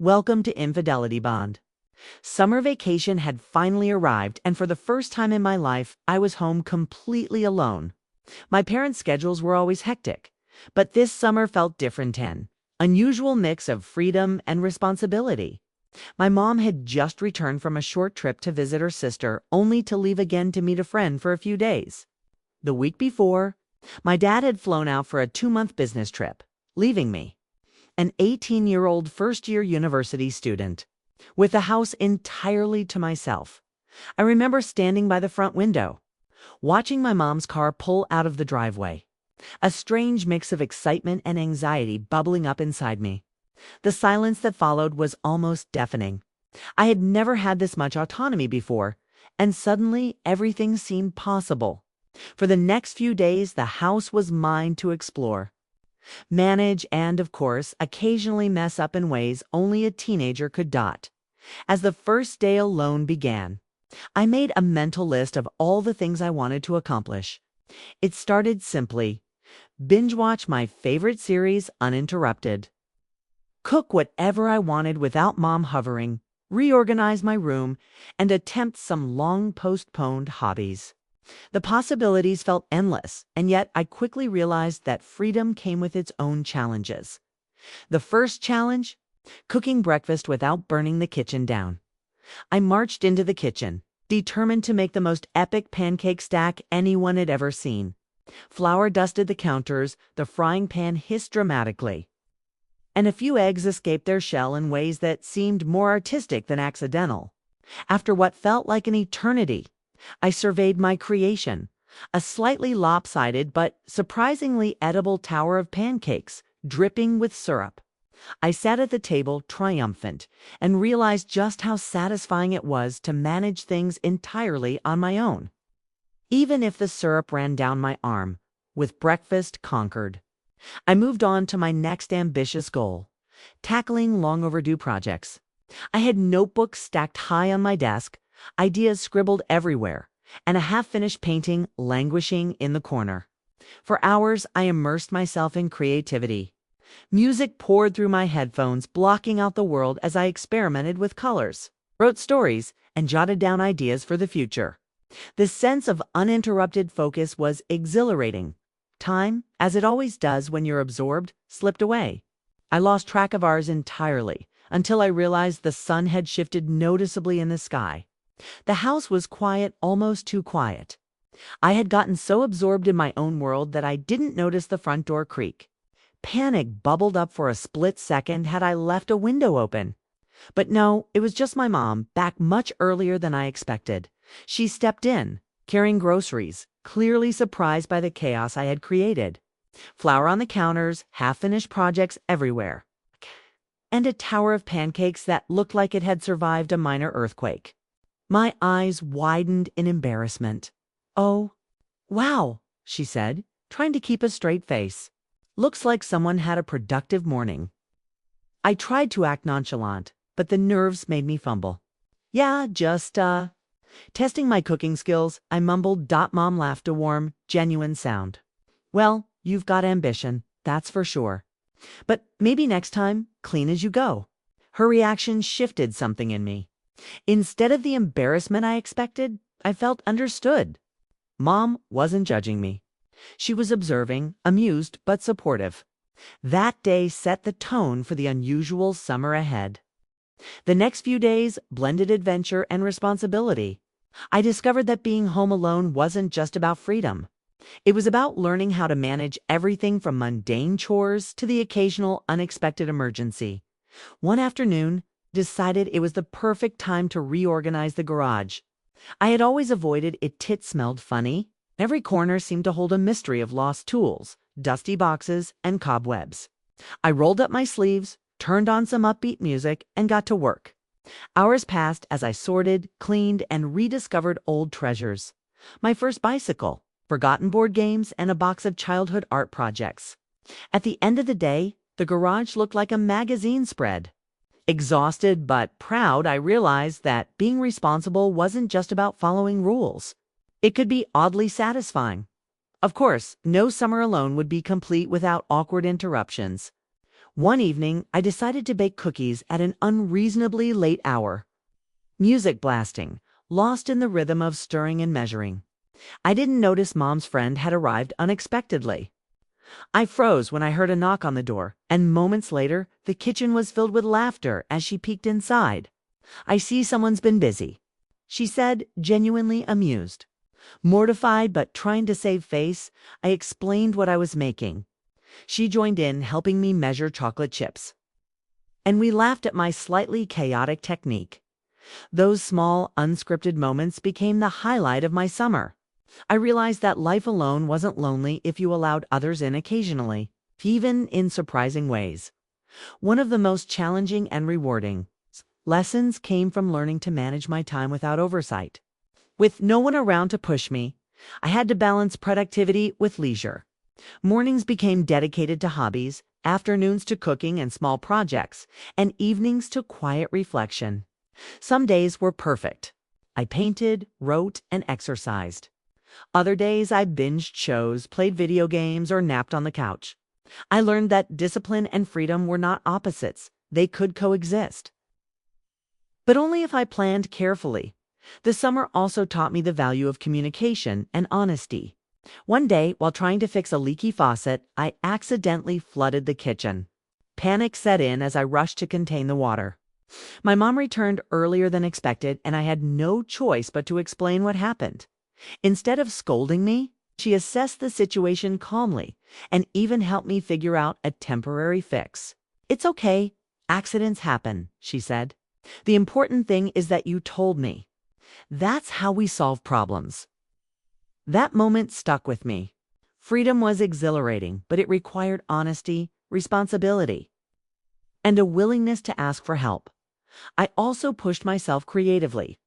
Welcome to Infidelity Bond. Summer vacation had finally arrived, and for the first time in my life, I was home completely alone. My parents' schedules were always hectic, but this summer felt different. An unusual mix of freedom and responsibility. My mom had just returned from a short trip to visit her sister, only to leave again to meet a friend for a few days. The week before, my dad had flown out for a 2-month business trip, leaving me, an 18-year-old first-year university student, with the house entirely to myself. I remember standing by the front window, watching my mom's car pull out of the driveway, a strange mix of excitement and anxiety bubbling up inside me. The silence that followed was almost deafening. I had never had this much autonomy before, and suddenly everything seemed possible. For the next few days, the house was mine to explore, manage, and, of course, occasionally mess up in ways only a teenager could. As the first day alone began, I made a mental list of all the things I wanted to accomplish. It started simply: binge watch my favorite series uninterrupted, cook whatever I wanted without mom hovering, reorganize my room, and attempt some long postponed hobbies. The possibilities felt endless, and yet I quickly realized that freedom came with its own challenges. The first challenge: cooking breakfast without burning the kitchen down. I marched into the kitchen, determined to make the most epic pancake stack anyone had ever seen. Flour dusted the counters, the frying pan hissed dramatically, and a few eggs escaped their shell in ways that seemed more artistic than accidental. After what felt like an eternity, I surveyed my creation, a slightly lopsided but surprisingly edible tower of pancakes, dripping with syrup. I sat at the table triumphant and realized just how satisfying it was to manage things entirely on my own. Even if the syrup ran down my arm, with breakfast conquered, I moved on to my next ambitious goal: tackling long overdue projects. I had notebooks stacked high on my desk, ideas scribbled everywhere, and a half-finished painting languishing in the corner. For hours, I immersed myself in creativity. Music poured through my headphones, blocking out the world as I experimented with colors, wrote stories, and jotted down ideas for the future. The sense of uninterrupted focus was exhilarating. Time, as it always does when you're absorbed, slipped away. I lost track of hours entirely, until I realized the sun had shifted noticeably in the sky. The house was quiet, almost too quiet. I had gotten so absorbed in my own world that I didn't notice the front door creak. Panic bubbled up for a split second had I left a window open. But no, it was just my mom, back much earlier than I expected. She stepped in, carrying groceries, clearly surprised by the chaos I had created. Flour on the counters, half-finished projects everywhere, and a tower of pancakes that looked like it had survived a minor earthquake. My eyes widened in embarrassment. "Oh, wow," she said, trying to keep a straight face. "Looks like someone had a productive morning." I tried to act nonchalant, but the nerves made me fumble. "Yeah, just, testing my cooking skills," I mumbled. Mom laughed, a warm, genuine sound. "Well, you've got ambition, that's for sure. But maybe next time, clean as you go." Her reaction shifted something in me. Instead of the embarrassment I expected, I felt understood. Mom wasn't judging me. She was observing, amused but supportive. That day set the tone for the unusual summer ahead. The next few days blended adventure and responsibility. I discovered that being home alone wasn't just about freedom. It was about learning how to manage everything from mundane chores to the occasional unexpected emergency. One afternoon, decided it was the perfect time to reorganize the garage. I had always avoided it. It smelled funny. Every corner seemed to hold a mystery of lost tools, dusty boxes, and cobwebs. I rolled up my sleeves, turned on some upbeat music, and got to work. Hours passed as I sorted, cleaned, and rediscovered old treasures. My first bicycle, forgotten board games, and a box of childhood art projects. At the end of the day, the garage looked like a magazine spread. Exhausted but proud, I realized that being responsible wasn't just about following rules. It could be oddly satisfying. Of course, no summer alone would be complete without awkward interruptions. One evening, I decided to bake cookies at an unreasonably late hour. Music blasting, lost in the rhythm of stirring and measuring. I didn't notice Mom's friend had arrived unexpectedly. I froze when I heard a knock on the door, and moments later, the kitchen was filled with laughter as she peeked inside. "I see someone's been busy," she said, genuinely amused. Mortified but trying to save face, I explained what I was making. She joined in, helping me measure chocolate chips. And we laughed at my slightly chaotic technique. Those small, unscripted moments became the highlight of my summer. I realized that life alone wasn't lonely if you allowed others in occasionally, even in surprising ways. One of the most challenging and rewarding lessons came from learning to manage my time without oversight. With no one around to push me, I had to balance productivity with leisure. Mornings became dedicated to hobbies, afternoons to cooking and small projects, and evenings to quiet reflection. Some days were perfect. I painted, wrote, and exercised. Other days I binged shows, played video games, or napped on the couch. I learned that discipline and freedom were not opposites. They could coexist. But only if I planned carefully. The summer also taught me the value of communication and honesty. One day, while trying to fix a leaky faucet, I accidentally flooded the kitchen. Panic set in as I rushed to contain the water. My mom returned earlier than expected, and I had no choice but to explain what happened. Instead of scolding me, she assessed the situation calmly and even helped me figure out a temporary fix. "It's okay. Accidents happen," she said. "The important thing is that you told me." That's how we solve problems. That moment stuck with me. Freedom was exhilarating, but it required honesty, responsibility, and a willingness to ask for help. I also pushed myself creatively.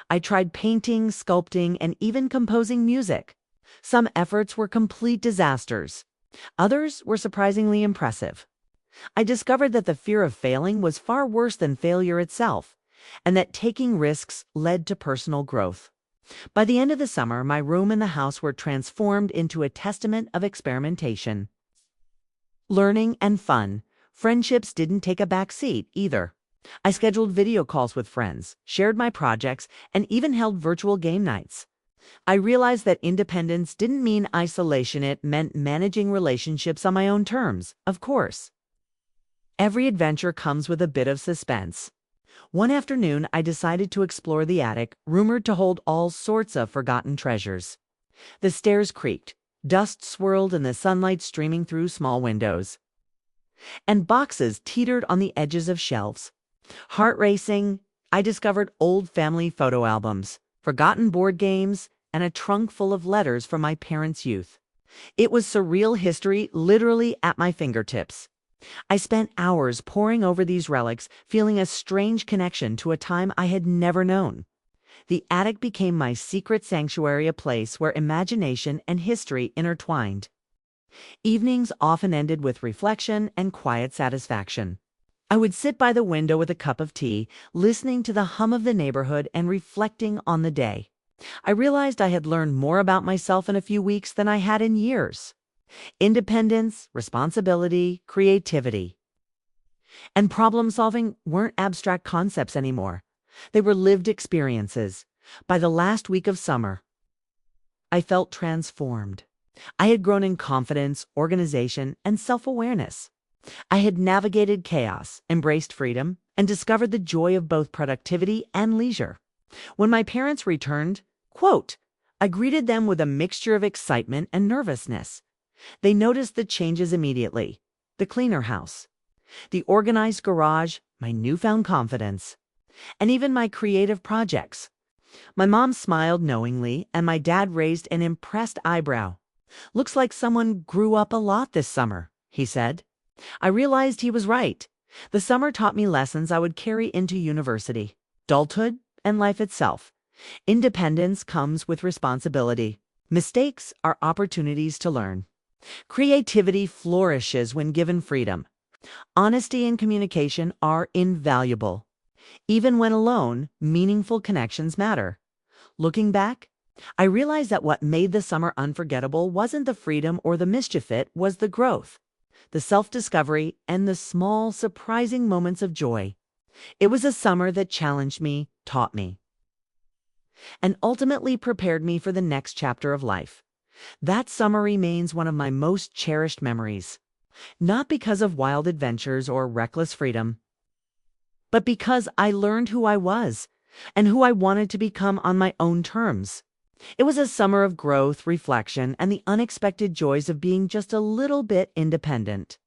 I tried painting, sculpting, and even composing music. Some efforts were complete disasters. Others were surprisingly impressive. I discovered that the fear of failing was far worse than failure itself, and that taking risks led to personal growth. By the end of the summer, my room and the house were transformed into a testament of experimentation. Learning and fun. Friendships didn't take a back seat either. I scheduled video calls with friends, shared my projects, and even held virtual game nights. I realized that independence didn't mean isolation, it meant managing relationships on my own terms, of course. Every adventure comes with a bit of suspense. One afternoon, I decided to explore the attic, rumored to hold all sorts of forgotten treasures. The stairs creaked, dust swirled in the sunlight streaming through small windows, and boxes teetered on the edges of shelves. Heart racing, I discovered old family photo albums, forgotten board games, and a trunk full of letters from my parents' youth. It was surreal history literally at my fingertips. I spent hours poring over these relics, feeling a strange connection to a time I had never known. The attic became my secret sanctuary, a place where imagination and history intertwined. Evenings often ended with reflection and quiet satisfaction. I would sit by the window with a cup of tea, listening to the hum of the neighborhood and reflecting on the day. I realized I had learned more about myself in a few weeks than I had in years. Independence, responsibility, creativity, and problem solving weren't abstract concepts anymore. They were lived experiences. By the last week of summer, I felt transformed. I had grown in confidence, organization, and self-awareness. I had navigated chaos, embraced freedom, and discovered the joy of both productivity and leisure. When my parents returned, quote, I greeted them with a mixture of excitement and nervousness. They noticed the changes immediately. The cleaner house, the organized garage, my newfound confidence, and even my creative projects. My mom smiled knowingly, and my dad raised an impressed eyebrow. "Looks like someone grew up a lot this summer," he said. I realized he was right. The summer taught me lessons I would carry into university, adulthood, and life itself. Independence comes with responsibility. Mistakes are opportunities to learn. Creativity flourishes when given freedom. Honesty and communication are invaluable. Even when alone, meaningful connections matter. Looking back, I realized that what made the summer unforgettable wasn't the freedom or the mischief, it was the growth. the self-discovery, and the small, surprising moments of joy. It was a summer that challenged me, taught me, and ultimately prepared me for the next chapter of life. That summer remains one of my most cherished memories, not because of wild adventures or reckless freedom, but because I learned who I was and who I wanted to become on my own terms. It was a summer of growth, reflection, and the unexpected joys of being just a little bit independent.